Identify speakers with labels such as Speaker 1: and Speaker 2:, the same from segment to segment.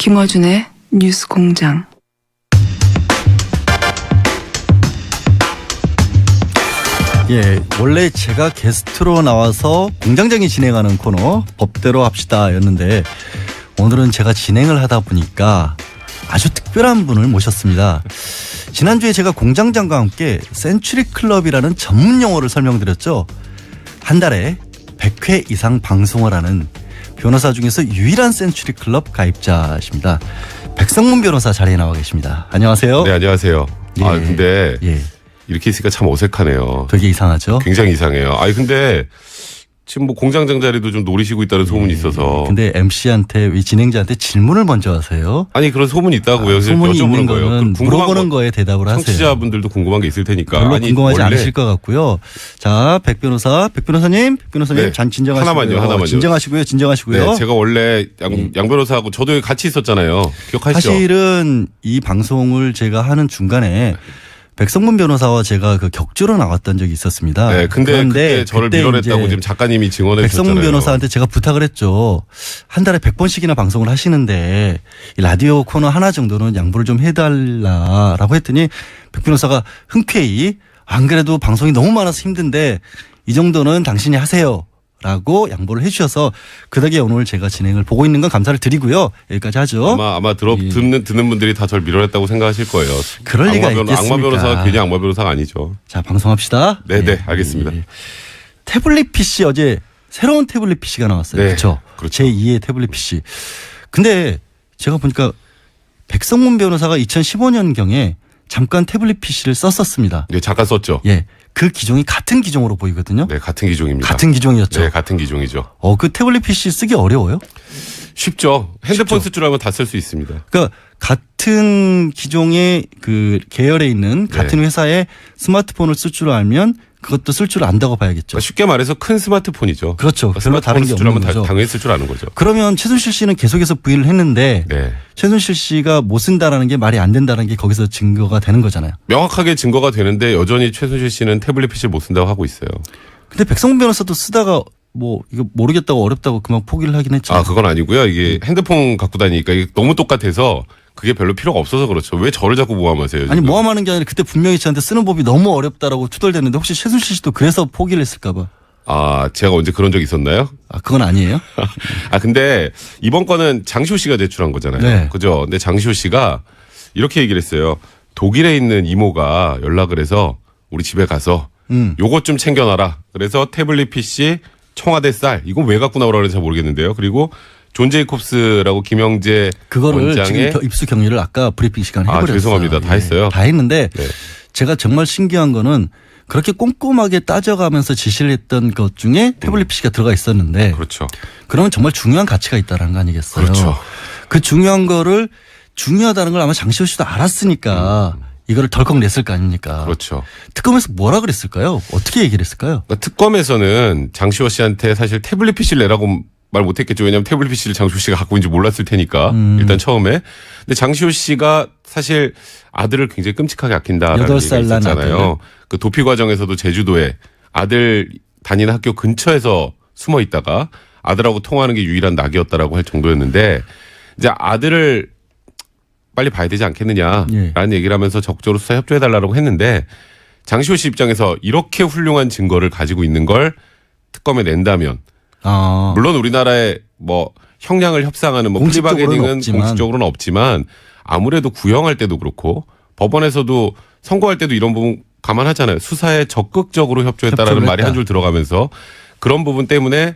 Speaker 1: 김어준의 뉴스 공장.
Speaker 2: 예, 원래 제가 게스트로 나와서 공장장이 진행하는 코너 법대로 합시다였는데 오늘은 제가 진행을 하다 보니까 아주 특별한 분을 모셨습니다. 지난주에 제가 공장장과 함께 센츄리 클럽이라는 전문 용어를 설명드렸죠. 한 달에 100회 이상 방송을 하는 변호사 중에서 유일한 센츄리 클럽 가입자십니다. 백성문 변호사 자리에 나와 계십니다. 안녕하세요.
Speaker 3: 네, 안녕하세요.
Speaker 2: 예.
Speaker 3: 근데
Speaker 2: 예,
Speaker 3: 이렇게 있으니까 참 어색하네요.
Speaker 2: 되게 이상하죠.
Speaker 3: 굉장히 이상해요. 근데 지금 뭐 공장장 자리도 좀 노리시고 있다는 소문이 있어서.
Speaker 2: 근데 MC한테, 이 진행자한테 질문을 먼저 하세요.
Speaker 3: 아니 그런 소문이 있다고요. 그래서
Speaker 2: 소문이 있는
Speaker 3: 여쭤보는 거예요.
Speaker 2: 거는 물어보는 거에 대답을 하세요.
Speaker 3: 청취자분들도 궁금한 게 있을 테니까.
Speaker 2: 별로 궁금하지 않으실 것 같고요. 자, 백 변호사님
Speaker 3: 네.
Speaker 2: 잔 진정하시고요.
Speaker 3: 하나만요.
Speaker 2: 진정하시고요.
Speaker 3: 네, 제가 원래 양 변호사하고 저도 여기 같이 있었잖아요. 기억하시죠?
Speaker 2: 사실은 이 방송을 제가 하는 중간에 백성문 변호사와 제가 그 격주로 나왔던 적이 있었습니다.
Speaker 3: 네, 근데
Speaker 2: 그런데
Speaker 3: 그때 저를
Speaker 2: 그때
Speaker 3: 밀어냈다고
Speaker 2: 이제
Speaker 3: 지금 작가님이 증언해 주셨잖아요.
Speaker 2: 백성문 변호사한테 제가 부탁을 했죠. 한 달에 100번씩이나 방송을 하시는데 이 라디오 코너 하나 정도는 양보를 좀 해달라라고 했더니 백 변호사가 흔쾌히 안 그래도 방송이 너무 많아서 힘든데 이 정도는 당신이 하세요. 라고 양보를 해 주셔서 그 덕에 오늘 제가 진행을 보고 있는 건 감사를 드리고요. 여기까지 하죠.
Speaker 3: 아마 듣는 분들이 다 저를 밀어냈다고 생각하실 거예요.
Speaker 2: 그럴 리가 있겠습니까?
Speaker 3: 악마 변호사가 괜히 악마 변호사가 아니죠.
Speaker 2: 자, 방송합시다.
Speaker 3: 네, 알겠습니다.
Speaker 2: 태블릿 PC 어제 새로운 태블릿 PC가 나왔어요.
Speaker 3: 네,
Speaker 2: 그렇죠?
Speaker 3: 그렇죠.
Speaker 2: 제2의 태블릿 PC. 근데 제가 보니까 백성문 변호사가 2015년경에 잠깐 태블릿 PC를 썼었습니다.
Speaker 3: 네, 잠깐 썼죠.
Speaker 2: 예. 그 기종이 같은 기종으로 보이거든요.
Speaker 3: 네, 같은 기종입니다.
Speaker 2: 같은 기종이었죠.
Speaker 3: 네, 같은 기종이죠.
Speaker 2: 그 태블릿 PC 쓰기 어려워요?
Speaker 3: 쉽죠. 핸드폰 쓸 줄 알면 다 쓸 수 있습니다.
Speaker 2: 그러니까 같은 기종의 그 계열에 있는 같은
Speaker 3: 네.
Speaker 2: 회사의 스마트폰을 쓸 줄 알면 그것도 쓸 줄 안다고 봐야겠죠.
Speaker 3: 쉽게 말해서 큰 스마트폰이죠.
Speaker 2: 그렇죠. 별로 다른 게
Speaker 3: 쓸 줄
Speaker 2: 없는
Speaker 3: 알면
Speaker 2: 거죠.
Speaker 3: 당연히 쓸 줄 아는 거죠.
Speaker 2: 그러면 최순실 씨는 계속해서 부인을 했는데
Speaker 3: 네.
Speaker 2: 최순실 씨가 못 쓴다라는 게 말이 안 된다는 게 거기서 증거가 되는 거잖아요.
Speaker 3: 명확하게 증거가 되는데 여전히 최순실 씨는 태블릿 PC를 못 쓴다고 하고 있어요.
Speaker 2: 근데 백성문 변호사도 쓰다가 뭐 이거 모르겠다고 어렵다고 그만 포기를 하긴 했죠.
Speaker 3: 그건 아니고요. 이게 핸드폰 갖고 다니니까 이게 너무 똑같아서 그게 별로 필요가 없어서 그렇죠. 왜 저를 자꾸 모함하세요? 지금?
Speaker 2: 아니 모함하는 게 아니라 그때 분명히 저한테 쓰는 법이 너무 어렵다라고 투덜댔는데 혹시 최순실 씨도 그래서 포기를 했을까 봐.
Speaker 3: 제가 언제 그런 적 있었나요?
Speaker 2: 그건 아니에요?
Speaker 3: 근데 이번 거는 장시호 씨가 제출한 거잖아요.
Speaker 2: 네.
Speaker 3: 그죠? 근데 장시호 씨가 이렇게 얘기를 했어요. 독일에 있는 이모가 연락을 해서 우리 집에 가서 요것 좀 챙겨놔라. 그래서 태블릿 PC, 청와대 쌀 이건 왜 갖고 나오라고 그런지 잘 모르겠는데요. 그리고 존 제이콥스라고 김영재
Speaker 2: 그거를
Speaker 3: 원장의
Speaker 2: 지금 입수 격리를 아까 브리핑 시간에 해버렸어요.
Speaker 3: 죄송합니다. 다 했어요.
Speaker 2: 다 했는데
Speaker 3: 네.
Speaker 2: 제가 정말 신기한 거는 그렇게 꼼꼼하게 따져가면서 지시를 했던 것 중에 태블릿 PC가 들어가 있었는데
Speaker 3: 그렇죠.
Speaker 2: 그러면 정말 중요한 가치가 있다는 거 아니겠어요?
Speaker 3: 그렇죠.
Speaker 2: 그 중요한 거를 중요하다는 걸 아마 장시호 씨도 알았으니까 이거를 덜컥 냈을 거 아닙니까?
Speaker 3: 그렇죠.
Speaker 2: 특검에서 뭐라 그랬을까요? 어떻게 얘기를 했을까요?
Speaker 3: 그러니까 특검에서는 장시호 씨한테 사실 태블릿 PC를 내라고 말 못했겠죠. 왜냐하면 태블릿 PC를 장시호 씨가 갖고 있는지 몰랐을 테니까 일단 처음에. 근데 장시호 씨가 사실 아들을 굉장히 끔찍하게 아낀다라는 얘기가
Speaker 2: 8살 난
Speaker 3: 있었잖아요. 그 도피 과정에서도 제주도에 아들 다니는 학교 근처에서 숨어 있다가 아들하고 통화하는 게 유일한 낙이었다라고 할 정도였는데 이제 아들을 빨리 봐야 되지 않겠느냐라는 얘기를 하면서 적극적으로 수사 협조해달라고 했는데 장시호 씨 입장에서 이렇게 훌륭한 증거를 가지고 있는 걸 특검에 낸다면 물론 우리나라에 뭐 형량을 협상하는 뭐 플리바게닝은 공식적으로는 없지만 아무래도 구형할 때도 그렇고 법원에서도 선고할 때도 이런 부분 감안하잖아요. 수사에 적극적으로 협조했다라는 말이 한 줄 들어가면서 그런 부분 때문에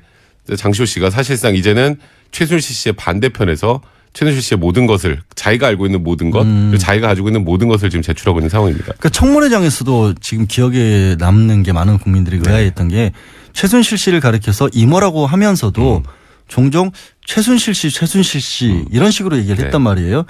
Speaker 3: 장시호 씨가 사실상 이제는 최순실 씨의 반대편에서 최순실 씨의 모든 것을 자기가 알고 있는 모든 것, 자기가 가지고 있는 모든 것을 지금 제출하고 있는 상황입니다.
Speaker 2: 그러니까 청문회장에서 지금 기억에 남는 게 많은 국민들이 의아했던 게 최순실 씨를 가리켜서 이모라고 하면서도 종종 최순실 씨 이런 식으로 얘기를 했단 말이에요.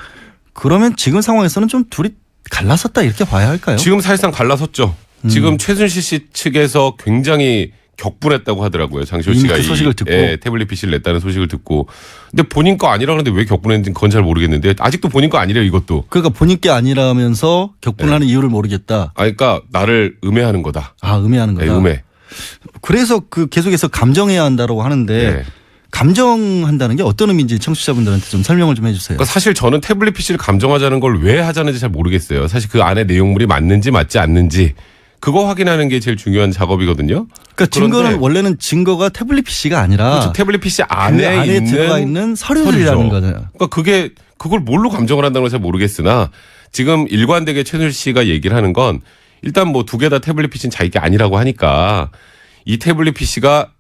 Speaker 2: 그러면 지금 상황에서는 좀 둘이 갈라섰다 이렇게 봐야 할까요?
Speaker 3: 지금 사실상 갈라섰죠. 지금 최순실 씨 측에서 굉장히 격분했다고 하더라고요. 장시호 씨가
Speaker 2: 그 소식을 듣고
Speaker 3: 태블릿 PC를 냈다는 소식을 듣고. 근데 본인 거 아니라 그러는데 왜 격분했는지 그건 잘 모르겠는데 아직도 본인 거 아니래요 이것도.
Speaker 2: 그러니까 본인 게 아니라면서 격분하는 이유를 모르겠다.
Speaker 3: 그러니까 나를 음해하는 거다.
Speaker 2: 음해하는 거다.
Speaker 3: 음해.
Speaker 2: 그래서 그 계속해서 감정해야 한다라고 하는데 감정한다는 게 어떤 의미인지 청취자분들한테 좀 설명을 좀 해주세요.
Speaker 3: 그러니까 사실 저는 태블릿 PC를 감정하자는 걸 왜 하자는지 잘 모르겠어요. 사실 그 안에 내용물이 맞는지 맞지 않는지 그거 확인하는 게 제일 중요한 작업이거든요.
Speaker 2: 그러니까 증거는 원래는 증거가 태블릿 PC가 아니라
Speaker 3: 그렇죠. 태블릿 PC
Speaker 2: 그
Speaker 3: 안에
Speaker 2: 들어가 있는 서류들이라는 거잖아요.
Speaker 3: 그러니까 그걸 뭘로 감정을 한다는 걸 잘 모르겠으나 지금 일관되게 최순실 씨가 얘기를 하는 건 일단 뭐 두 개 다 태블릿 PC는 자기 게 아니라고 하니까 이 태블릿 PC가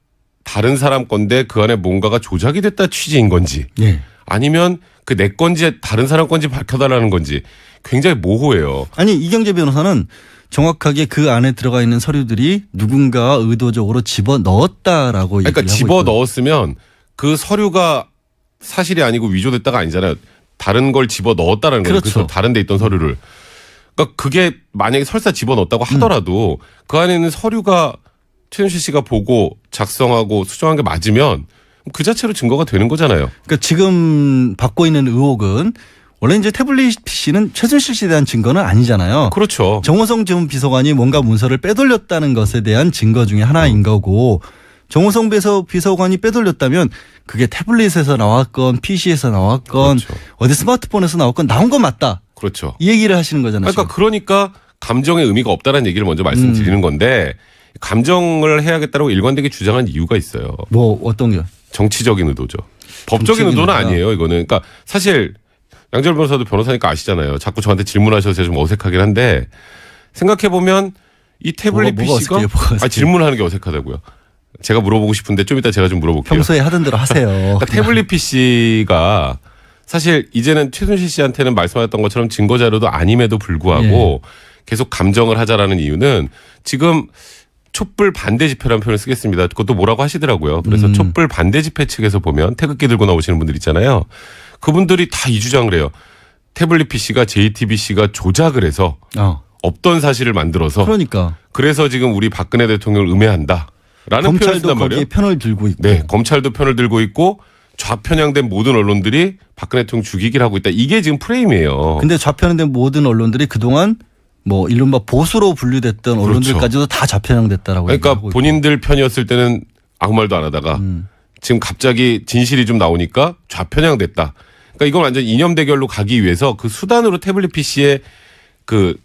Speaker 3: 다른 사람 건데 그 안에 뭔가가 조작이 됐다 취지인 건지
Speaker 2: 예.
Speaker 3: 아니면 그 내 건지 다른 사람 건지 밝혀달라는 건지 굉장히 모호해요.
Speaker 2: 아니 이경재 변호사는 정확하게 그 안에 들어가 있는 서류들이 누군가 의도적으로 집어 넣었다라고
Speaker 3: 그러니까
Speaker 2: 얘기를 하고
Speaker 3: 집어
Speaker 2: 있거든요.
Speaker 3: 넣었으면 그 서류가 사실이 아니고 위조됐다가 아니잖아요. 다른 걸 집어 넣었다라는 거죠.
Speaker 2: 그렇죠.
Speaker 3: 그 다른 데 있던 서류를. 그러니까 그게 만약에 설사 집어 넣었다고 하더라도 그 안에 있는 서류가 최순실 씨가 보고 작성하고 수정한 게 맞으면 그 자체로 증거가 되는 거잖아요.
Speaker 2: 그러니까 지금 받고 있는 의혹은 원래 이제 태블릿 PC는 최순실 씨에 대한 증거는 아니잖아요.
Speaker 3: 그렇죠.
Speaker 2: 정호성 전 비서관이 뭔가 문서를 빼돌렸다는 것에 대한 증거 중에 하나인 거고 정호성 비서관이 빼돌렸다면 그게 태블릿에서 나왔건 PC에서 나왔건
Speaker 3: 그렇죠.
Speaker 2: 어디 스마트폰에서 나왔건 나온 건 맞다.
Speaker 3: 그렇죠.
Speaker 2: 이 얘기를 하시는 거잖아요.
Speaker 3: 그러니까 감정의 의미가 없다는 얘기를 먼저 말씀드리는 건데 감정을 해야겠다고 일관되게 주장한 이유가 있어요.
Speaker 2: 뭐 어떤 게?
Speaker 3: 정치적인 의도죠. 법적인
Speaker 2: 정치적인
Speaker 3: 의도는
Speaker 2: 의도다.
Speaker 3: 아니에요. 이거는. 그러니까 사실 양재열 변호사도 변호사니까 아시잖아요. 자꾸 저한테 질문하셔서 제가 좀 어색하긴 한데 생각해 보면 이 태블릿
Speaker 2: 뭐가
Speaker 3: PC가
Speaker 2: 어색해요? 뭐가 어색해요?
Speaker 3: 질문하는 게 어색하다고요. 제가 물어보고 싶은데 좀 이따 제가 좀 물어볼게요.
Speaker 2: 평소에 하던 대로 하세요.
Speaker 3: 그러니까 태블릿 PC가 사실 이제는 최순실 씨한테는 말씀하셨던 것처럼 증거 자료도 아님에도 불구하고 계속 감정을 하자라는 이유는 지금 촛불 반대 집회라는 표현을 쓰겠습니다. 그것도 뭐라고 하시더라고요. 그래서 촛불 반대 집회 측에서 보면 태극기 들고 나오시는 분들 있잖아요. 그분들이 다 이 주장을 해요. 태블릿 PC가 JTBC가 조작을 해서 없던 사실을 만들어서
Speaker 2: 그러니까
Speaker 3: 그래서 지금 우리 박근혜 대통령을 음해한다. 라는 표현을
Speaker 2: 검찰도
Speaker 3: 쓴단
Speaker 2: 거기에
Speaker 3: 말이에요.
Speaker 2: 편을 들고 있고.
Speaker 3: 네, 검찰도 편을 들고 있고 좌편향된 모든 언론들이 박근혜 대통령 죽이기를 하고 있다. 이게 지금 프레임이에요.
Speaker 2: 근데 좌편향된 모든 언론들이 그동안 뭐 이른바 보수로 분류됐던 언론들까지도 다 좌편향됐다라고
Speaker 3: 그러니까
Speaker 2: 얘기하고
Speaker 3: 본인들 편이었을 때는 아무 말도 안 하다가 지금 갑자기 진실이 좀 나오니까 좌편향됐다. 그러니까 이건 완전 이념 대결로 가기 위해서 그 수단으로 태블릿 PC의 그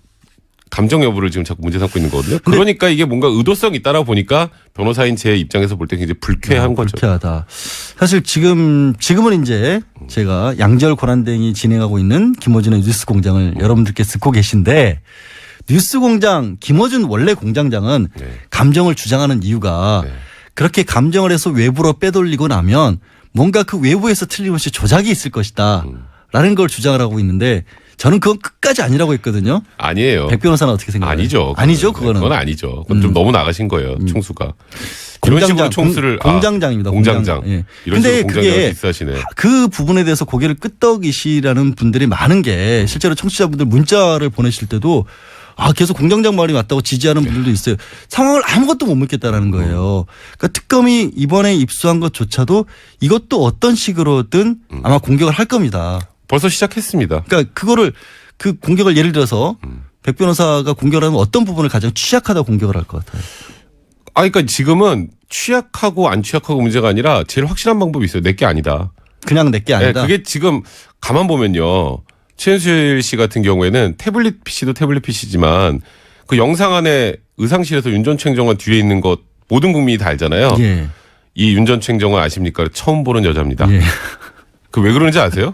Speaker 3: 감정 여부를 지금 자꾸 문제 삼고 있는 거거든요. 그러니까 이게 뭔가 의도성이 있다라고 보니까 변호사인 제 입장에서 볼 때 굉장히 불쾌한 거죠.
Speaker 2: 불쾌하다. 사실 지금은 이제 제가 양절 권한대행이 진행하고 있는 김어준의 뉴스공장을 여러분들께 듣고 계신데 뉴스공장 김어준 원래 공장장은 감정을 주장하는 이유가 그렇게 감정을 해서 외부로 빼돌리고 나면 뭔가 그 외부에서 틀림없이 조작이 있을 것이다 라는 걸 주장을 하고 있는데 저는 그건 끝까지 아니라고 했거든요.
Speaker 3: 아니에요.
Speaker 2: 백 변호사는 어떻게 생각해요?
Speaker 3: 아니죠.
Speaker 2: 아니죠. 그거는.
Speaker 3: 그건 아니죠. 그건 좀 너무 나가신 거예요. 총수가. 이런 식으로 총수를
Speaker 2: 공장장입니다.
Speaker 3: 공장장.
Speaker 2: 예.
Speaker 3: 이런
Speaker 2: 근데
Speaker 3: 식으로 공장장을
Speaker 2: 그게
Speaker 3: 비싸시네.
Speaker 2: 그 부분에 대해서 고개를 끄덕이시라는 분들이 많은 게 실제로 청취자분들 문자를 보내실 때도 계속 공장장 말이 맞다고 지지하는 분들도 있어요. 상황을 아무것도 못 묻겠다라는 거예요. 그러니까 특검이 이번에 입수한 것조차도 이것도 어떤 식으로든 아마 공격을 할 겁니다.
Speaker 3: 벌써 시작했습니다.
Speaker 2: 그러니까 그 공격을 예를 들어서 백 변호사가 공격을 하면 어떤 부분을 가장 취약하다 공격을 할 것 같아요.
Speaker 3: 그러니까 지금은 취약하고 안 취약하고 문제가 아니라 제일 확실한 방법이 있어요. 내게 아니다.
Speaker 2: 그냥 내게 아니다.
Speaker 3: 그게 지금 가만 보면요. 최순실 씨 같은 경우에는 태블릿 PC도 태블릿 PC지만 그 영상 안에 의상실에서 윤 전 총장관 뒤에 있는 것 모든 국민이 다 알잖아요.
Speaker 2: 예.
Speaker 3: 이 윤 전 총장관 아십니까? 처음 보는 여자입니다.
Speaker 2: 예.
Speaker 3: 그 왜 그러는지 아세요?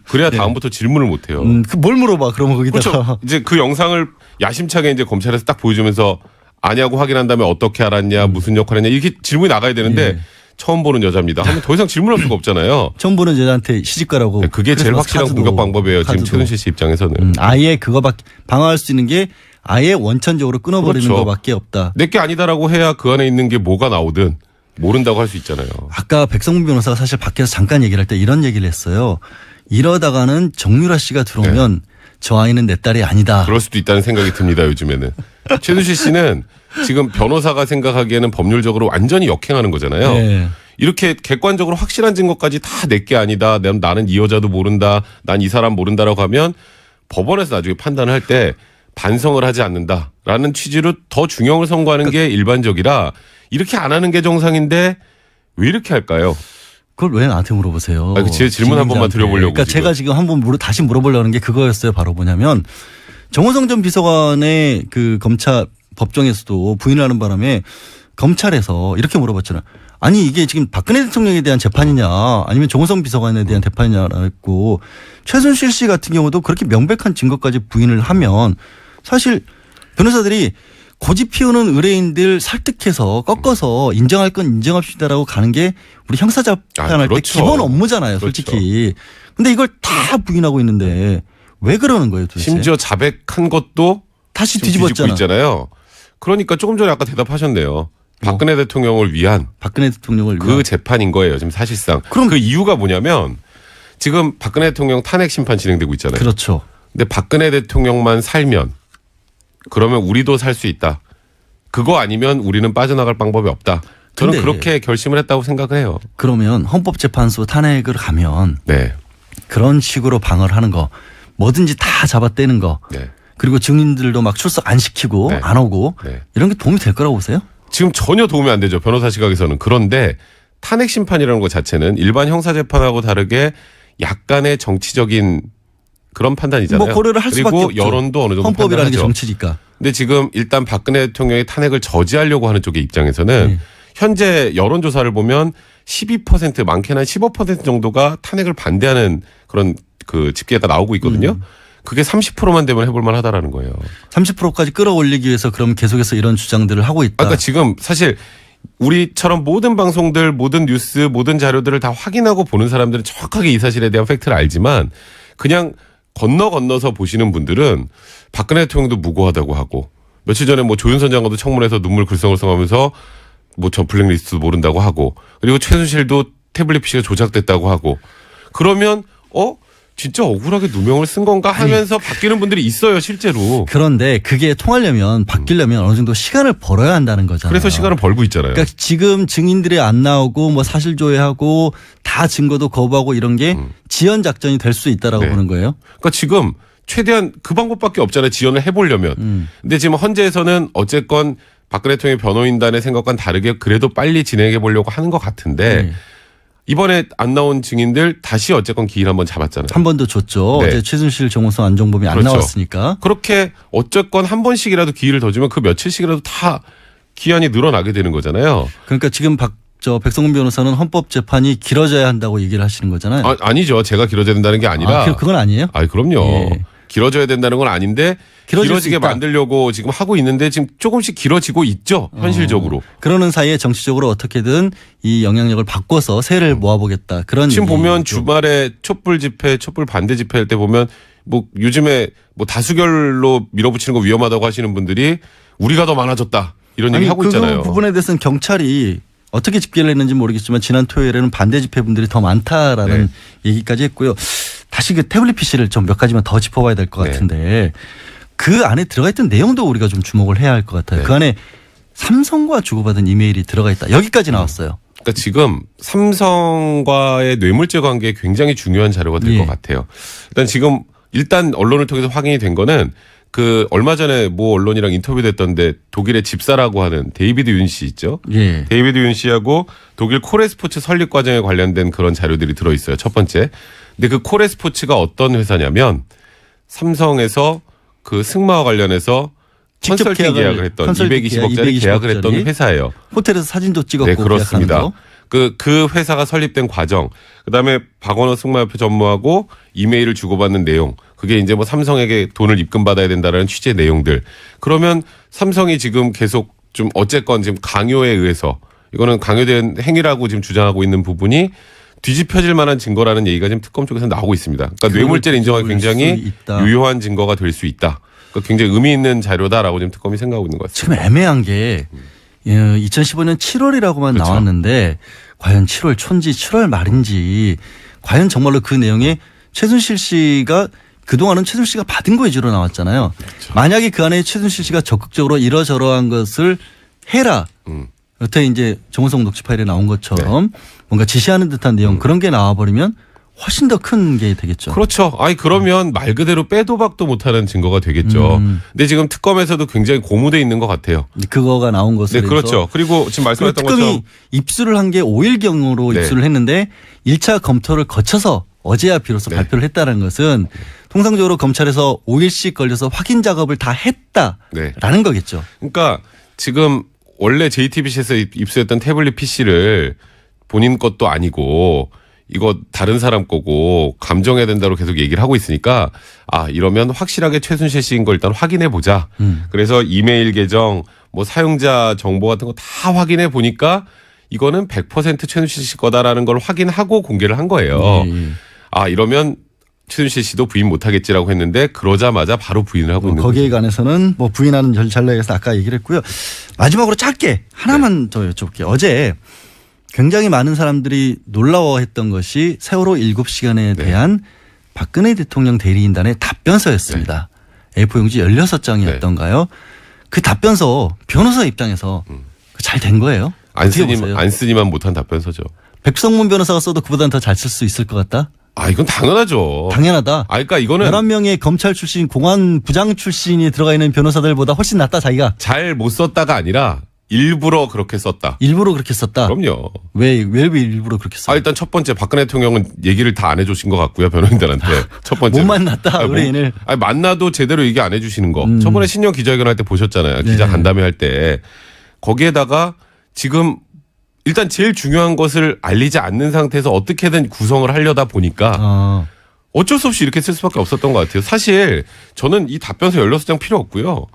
Speaker 3: 그래야 다음부터 질문을 못 해요.
Speaker 2: 뭘 물어봐? 그러면 거기다가.
Speaker 3: 그렇죠. 이제 그 영상을 야심차게 이제 검찰에서 딱 보여주면서 아냐고 확인한 다음에 어떻게 알았냐, 무슨 역할을 했냐 이렇게 질문이 나가야 되는데 처음 보는 여자입니다. 하면 더 이상 질문할 수가 없잖아요.
Speaker 2: 처음 보는 여자한테 시집가라고.
Speaker 3: 그게 제일 확실한 공격 방법이에요. 지금 최순실 씨 입장에서는.
Speaker 2: 아예 그거밖에 방어할 수 있는 게 아예 원천적으로 끊어버리는
Speaker 3: 그렇죠.
Speaker 2: 것밖에 없다.
Speaker 3: 내게 아니다라고 해야 그 안에 있는 게 뭐가 나오든 모른다고 할 수 있잖아요.
Speaker 2: 아까 백성문 변호사가 사실 밖에서 잠깐 얘기를 할 때 이런 얘기를 했어요. 이러다가는 정유라 씨가 들어오면 저 아이는 내 딸이 아니다.
Speaker 3: 그럴 수도 있다는 생각이 듭니다. 요즘에는. 최순실 씨는 지금 변호사가 생각하기에는 법률적으로 완전히 역행하는 거잖아요.
Speaker 2: 네.
Speaker 3: 이렇게 객관적으로 확실한 증거까지 다 내게 아니다. 나는 이 여자도 모른다. 난 이 사람 모른다라고 하면 법원에서 나중에 판단을 할 때 반성을 하지 않는다라는 취지로 더 중형을 선고하는 게 일반적이라 이렇게 안 하는 게 정상인데 왜 이렇게 할까요?
Speaker 2: 그걸 왜 나한테 물어보세요?
Speaker 3: 제 질문 한 번만
Speaker 2: 진행자한테.
Speaker 3: 드려보려고.
Speaker 2: 그러니까
Speaker 3: 지금.
Speaker 2: 제가 지금 한번 다시 물어보려는 게 그거였어요. 바로 뭐냐면 정호성 전 비서관의 그 검찰 법정에서도 부인을 하는 바람에 검찰에서 이렇게 물어봤잖아요. 아니 이게 지금 박근혜 대통령에 대한 재판이냐 아니면 정호성 비서관에 대한 재판이냐라고 했고 최순실 씨 같은 경우도 그렇게 명백한 증거까지 부인을 하면 사실 변호사들이 고집 피우는 의뢰인들 설득해서 꺾어서 인정할 건 인정합시다라고 가는 게 우리 형사재판할
Speaker 3: 그렇죠.
Speaker 2: 때 기본 업무잖아요. 솔직히. 근데 이걸 다 부인하고 있는데 왜 그러는 거예요 도대체?
Speaker 3: 심지어 자백한 것도
Speaker 2: 다시
Speaker 3: 지금 뒤집고
Speaker 2: 뒤집었잖아.
Speaker 3: 있잖아요. 그러니까 조금 전에 아까 대답하셨네요. 박근혜 대통령을 위한
Speaker 2: 박근혜 대통령을
Speaker 3: 그
Speaker 2: 위한.
Speaker 3: 재판인 거예요. 지금 사실상.
Speaker 2: 그럼
Speaker 3: 그 이유가 뭐냐면 지금 박근혜 대통령 탄핵 심판 진행되고 있잖아요.
Speaker 2: 그렇죠.
Speaker 3: 근데 박근혜 대통령만 살면 그러면 우리도 살 수 있다. 그거 아니면 우리는 빠져나갈 방법이 없다. 저는
Speaker 2: 근데
Speaker 3: 그렇게 결심을 했다고 생각을 해요.
Speaker 2: 그러면 헌법재판소 탄핵을 가면
Speaker 3: 네.
Speaker 2: 그런 식으로 방어를 하는 거 뭐든지 다 잡아떼는 거
Speaker 3: 네.
Speaker 2: 그리고 증인들도 막 출석 안 시키고
Speaker 3: 네.
Speaker 2: 안 오고
Speaker 3: 네.
Speaker 2: 이런 게 도움이 될 거라고 보세요?
Speaker 3: 지금 전혀 도움이 안 되죠. 변호사 시각에서는. 그런데 탄핵 심판이라는 것 자체는 일반 형사재판하고 다르게 약간의 정치적인 그런 판단이잖아요.
Speaker 2: 뭐 고려를 할 수밖에
Speaker 3: 그리고
Speaker 2: 없죠.
Speaker 3: 여론도 어느 정도
Speaker 2: 헌법이라는 게
Speaker 3: 판단하죠.
Speaker 2: 정치니까.
Speaker 3: 근데 지금 일단 박근혜 대통령의 탄핵을 저지하려고 하는 쪽의 입장에서는 현재 여론조사를 보면 12% 많게는 15% 정도가 탄핵을 반대하는 그런 그 집계가 나오고 있거든요. 그게 30%만 되면 해볼 만하다라는 거예요.
Speaker 2: 30%까지 끌어올리기 위해서 그럼 계속해서 이런 주장들을 하고 있다.
Speaker 3: 그러니까 지금 사실 우리처럼 모든 방송들, 모든 뉴스, 모든 자료들을 다 확인하고 보는 사람들은 정확하게 이 사실에 대한 팩트를 알지만 그냥 건너서 보시는 분들은 박근혜 대통령도 무고하다고 하고 며칠 전에 뭐 조윤선 장관도 청문회에서 눈물 글썽글썽하면서 뭐 저 블랙리스트도 모른다고 하고 그리고 최순실도 태블릿 PC가 조작됐다고 하고 그러면 진짜 억울하게 누명을 쓴 건가 하면서 바뀌는 분들이 있어요 실제로.
Speaker 2: 그런데 그게 통하려면 바뀌려면 어느 정도 시간을 벌어야 한다는 거잖아요.
Speaker 3: 그래서 시간을 벌고 있잖아요.
Speaker 2: 그러니까 지금 증인들이 안 나오고 뭐 사실 조회하고 다 증거도 거부하고 이런 게 지연 작전이 될 수 있다라고
Speaker 3: 네.
Speaker 2: 보는 거예요.
Speaker 3: 그러니까 지금 최대한 그 방법밖에 없잖아요. 지연을 해보려면. 근데 지금 헌재에서는 어쨌건 박근혜 대통령의 변호인단의 생각과는 다르게 그래도 빨리 진행해 보려고 하는 것 같은데 이번에 안 나온 증인들 다시 어쨌건 기일 한번 잡았잖아요.
Speaker 2: 한 번 더 줬죠.
Speaker 3: 네.
Speaker 2: 어제 최순실, 정호성, 안종범이 안
Speaker 3: 그렇죠.
Speaker 2: 나왔으니까.
Speaker 3: 그렇게 어쨌건 한 번씩이라도 기일을 더 주면 그 며칠씩이라도 다 기한이 늘어나게 되는 거잖아요.
Speaker 2: 그러니까 지금 백성훈 변호사는 헌법재판이 길어져야 한다고 얘기를 하시는 거잖아요.
Speaker 3: 아니죠. 제가 길어져야 된다는 게 아니라.
Speaker 2: 그건 아니에요?
Speaker 3: 그럼요.
Speaker 2: 예.
Speaker 3: 길어져야 된다는 건 아닌데
Speaker 2: 길어질 수
Speaker 3: 길어지게
Speaker 2: 있다.
Speaker 3: 만들려고 지금 하고 있는데 지금 조금씩 길어지고 있죠. 현실적으로.
Speaker 2: 그러는 사이에 정치적으로 어떻게든 이 영향력을 바꿔서 세를 모아보겠다. 그런
Speaker 3: 지금 보면
Speaker 2: 얘기죠.
Speaker 3: 주말에 촛불 집회, 촛불 반대 집회 할 때 보면 뭐 요즘에 뭐 다수결로 밀어붙이는 거 위험하다고 하시는 분들이 우리가 더 많아졌다. 이런 얘기 하고 있잖아요.
Speaker 2: 그 부분에 대해서는 경찰이 어떻게 집계를 했는지 모르겠지만 지난 토요일에는 반대 집회 분들이 더 많다라는 얘기까지 했고요. 다시 그 태블릿 PC를 좀 몇 가지만 더 짚어봐야 될 것 같은데 그 안에 들어가 있던 내용도 우리가 좀 주목을 해야 할 것 같아요. 그 안에 삼성과 주고받은 이메일이 들어가 있다. 여기까지 나왔어요.
Speaker 3: 그러니까 지금 삼성과의 뇌물죄 관계에 굉장히 중요한 자료가 될 것 같아요. 일단 언론을 통해서 확인이 된 거는 그 얼마 전에 모 언론이랑 인터뷰됐던데 독일의 집사라고 하는 데이비드 윤 씨 있죠.
Speaker 2: 예.
Speaker 3: 데이비드 윤 씨하고 독일 코레스포츠 설립 과정에 관련된 그런 자료들이 들어있어요. 첫 번째. 근데 그 코레스포츠가 어떤 회사냐면 삼성에서 그 승마와 관련해서
Speaker 2: 직접
Speaker 3: 컨설팅 계약을 했던
Speaker 2: 컨설팅
Speaker 3: 220억짜리 계약을 했던 회사예요.
Speaker 2: 호텔에서 사진도 찍었고
Speaker 3: 네,
Speaker 2: 계약하는
Speaker 3: 그렇습니다.
Speaker 2: 거.
Speaker 3: 그 회사가 설립된 과정, 그다음에 박원호 승마협회 전무하고 이메일을 주고받는 내용, 그게 이제 뭐 삼성에게 돈을 입금받아야 된다는 취지의 내용들. 그러면 삼성이 지금 계속 좀 어쨌건 지금 강요에 의해서 이거는 강요된 행위라고 지금 주장하고 있는 부분이 뒤집혀질 만한 증거라는 얘기가 지금 특검 쪽에서 나오고 있습니다. 그러니까 뇌물죄를 인정하기 굉장히 유효한 증거가 될 수 있다. 그러니까 굉장히 의미 있는 자료다라고 지금 특검이 생각하고 있는 것 같습니다.
Speaker 2: 지금 애매한 게 2015년 7월이라고만
Speaker 3: 그렇죠.
Speaker 2: 나왔는데 과연 7월 초인지 7월 말인지 과연 정말로 그 내용에 최순실 씨가 그동안은 최순실 씨가 받은 거 위주로 나왔잖아요.
Speaker 3: 그렇죠.
Speaker 2: 만약에 그 안에 최순실 씨가 적극적으로 이러저러한 것을 해라. 여태 이제 정호성 녹취 파일에 나온 것처럼 뭔가 지시하는 듯한 내용 그런 게 나와버리면 훨씬 더 큰 게 되겠죠.
Speaker 3: 그렇죠. 아니 그러면 말 그대로 빼도 박도 못하는 증거가 되겠죠. 근데 지금 특검에서도 굉장히 고무돼 있는 것 같아요.
Speaker 2: 그거가 나온 것으로
Speaker 3: 네, 그렇죠. 그리고 지금 말씀하셨던
Speaker 2: 특검이
Speaker 3: 것처럼
Speaker 2: 입수를 한 게 5일경으로
Speaker 3: 네.
Speaker 2: 입수를 했는데 1차 검토를 거쳐서 어제야 비로소
Speaker 3: 네.
Speaker 2: 발표를 했다는 것은 통상적으로 검찰에서 5일씩 걸려서 확인 작업을 다 했다라는
Speaker 3: 네.
Speaker 2: 거겠죠.
Speaker 3: 그러니까 지금 원래 JTBC에서 입수했던 태블릿 PC를 본인 것도 아니고 이거 다른 사람 거고 감정해야 된다고 계속 얘기를 하고 있으니까 이러면 확실하게 최순실 씨인 걸 일단 확인해 보자. 그래서 이메일 계정 뭐 사용자 정보 같은 거 다 확인해 보니까 이거는 100% 최순실 씨 거다라는 걸 확인하고 공개를 한 거예요. 이러면 최순실 씨도 부인 못하겠지라고 했는데 그러자마자 바로 부인을 하고 있는
Speaker 2: 거기에
Speaker 3: 거죠.
Speaker 2: 관해서는 뭐 부인하는 전략에서 아까 얘기를 했고요. 마지막으로 짧게 하나만 더 여쭤볼게요. 어제 굉장히 많은 사람들이 놀라워했던 것이 세월호 7시간에 대한 박근혜 대통령 대리인단의 답변서였습니다. A4 용지 16장이었던가요? 그 답변서 변호사 입장에서 잘 된 거예요? 어떻게 보세요?
Speaker 3: 안 쓰니만 못한 답변서죠.
Speaker 2: 백성문 변호사가 써도 그보다는 더 잘 쓸 수 있을 것 같다?
Speaker 3: 이건 당연하죠.
Speaker 2: 당연하다.
Speaker 3: 그러니까 이거는
Speaker 2: 11명의 검찰 출신, 공안 부장 출신이 들어가 있는 변호사들보다 훨씬 낫다 자기가.
Speaker 3: 잘 못 썼다가 아니라 일부러 그렇게 썼다.
Speaker 2: 일부러 그렇게 썼다.
Speaker 3: 그럼요.
Speaker 2: 왜 일부러 그렇게 썼다?
Speaker 3: 일단 첫 번째 박근혜 대통령은 얘기를 다 안 해주신 것 같고요. 변호인들한테. 첫 번째.
Speaker 2: 못 만났다 의뢰인을.
Speaker 3: 만나도 제대로 얘기 안 해주시는 거. 저번에 신년 기자회견 할 때 보셨잖아요. 기자 간담회 할 때. 거기에다가 지금 일단 제일 중요한 것을 알리지 않는 상태에서 어떻게든 구성을 하려다 보니까 어쩔 수 없이 이렇게 쓸 수밖에 없었던 것 같아요. 사실 저는 이 답변서 16장 필요 없고요.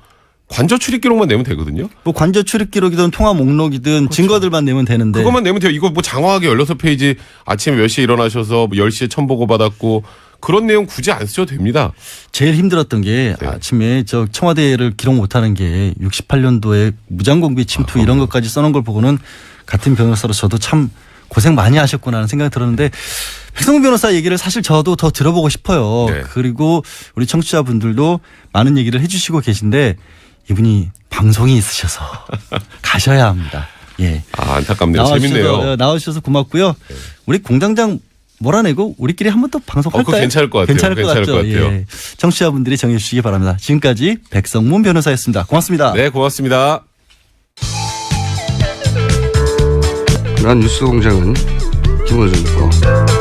Speaker 3: 관저 출입 기록만 내면 되거든요.
Speaker 2: 뭐 관저 출입 기록이든 통화 목록이든 증거들만 내면 되는데.
Speaker 3: 그것만 내면 돼요. 이거 뭐 장황하게 16페이지 아침에 몇 시에 일어나셔서 뭐 10시에 첨보고 받았고 그런 내용 굳이 안 쓰셔도 됩니다.
Speaker 2: 제일 힘들었던 게 아침에 저 청와대를 기록 못하는 게 68년도에 무장공비 침투 이런 것까지 써놓은 걸 보고는 같은 변호사로 저도 참 고생 많이 하셨구나 하는 생각이 들었는데 백성문 변호사 얘기를 사실 저도 더 들어보고 싶어요.
Speaker 3: 네.
Speaker 2: 그리고 우리 청취자분들도 많은 얘기를 해 주시고 계신데 이분이 방송이 있으셔서 가셔야 합니다. 예.
Speaker 3: 안타깝네요. 재밌네요.
Speaker 2: 나와주셔서 고맙고요. 우리 공장장 몰아내고 우리끼리 한 번 또 방송할까요?
Speaker 3: 그거 괜찮을 것 같아요.
Speaker 2: 괜찮을 것 같죠. 예. 청취자분들이 정해 주시기 바랍니다. 지금까지 백성문 변호사였습니다. 고맙습니다.
Speaker 3: 네, 고맙습니다.
Speaker 4: 난 뉴스공장은 김어준이고